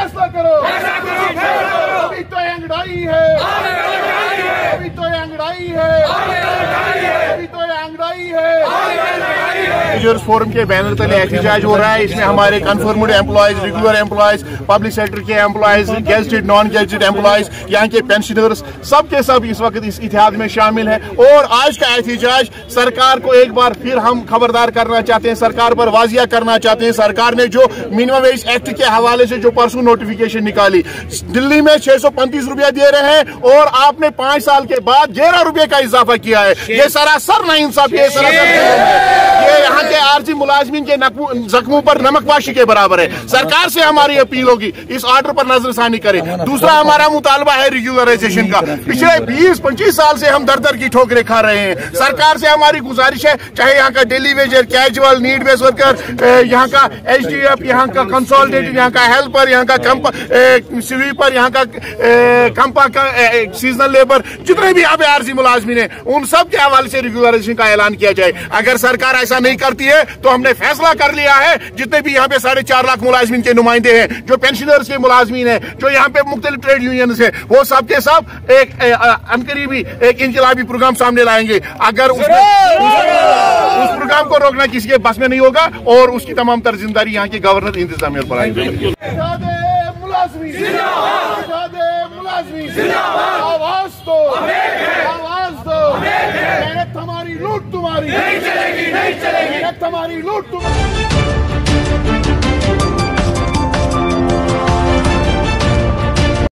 फैसला करो, अभी तो अंगड़ाई है, अभी तो अंगड़ाई है, अभी तो अंगड़ाई है। मैनेजर्स फोरम के बैनर तले एहतजाज हो रहा है। इसमें हमारे confirmed employees, regular employees, public sector के employees, gazetted non gazetted employees, यहाँ के पेंशनर्स, सब के सब इस वक्त इस इतिहाद में शामिल है। और आज का एहतजाज सरकार को एक बार फिर हम खबरदार करना चाहते हैं, सरकार पर वाजिया करना चाहते हैं। सरकार ने जो मिनिमम वेज एक्ट के हवाले से जो परसों नोटिफिकेशन निकाली, दिल्ली में 635 रुपया दे रहे हैं और आपने 5 साल के बाद 11 रुपये का इजाफा किया है। ये सरासर नाइंसाफी है, ये यहाँ के आरजी मुलाजमीन के जख्मों पर नमकपाशी के बराबर है। सरकार से हमारी अपील होगी इस ऑर्डर पर नजरसानी करें। दूसरा हमारा मुतालबा है रेगुलराइजेशन का। पिछले 20-25 साल से हम दर दर की ठोकरें खा रहे हैं। सरकार से हमारी गुजारिश है, चाहे यहाँ का daily Vaser, casual, need base worker, यहाँ का एचडीएफ, यहाँ का कंसोलिडेटेड, यहाँ का हेल्पर, यहाँ का स्वीपर, यहाँ का कंपा का सीजनल लेबर, जितने भी यहाँ पे आरजी मुलाजमीन है, उन सब के हवाले से रेगुलराइजेशन का ऐलान किया जाए। अगर सरकार ऐसा नहीं करती है तो हमने फैसला कर लिया है, जितने भी यहाँ पे 4.5 लाख मुलाजमीन के नुमाइंदे हैं, जो पेंशनर्स के मुलाजमीन है, जो यहाँ पे मुख्तलिफ ट्रेड यूनियन है, वो सब के सब एक अनकरीबी एक इंकलाबी प्रोग्राम सामने लाएंगे। अगर उस प्रोग्राम को रोकना किसी के बस में नहीं होगा और उसकी तमाम तर जिम्मेदारी यहाँ के गवर्नर इंतजामिया पर आएंगे। आवाज दो, आवाज दो, मेहनत हमारी, लूट तुम्हारी नहीं चलेगी, नहीं चलेगी, मेहनत हमारी, लूट तुम्हारी।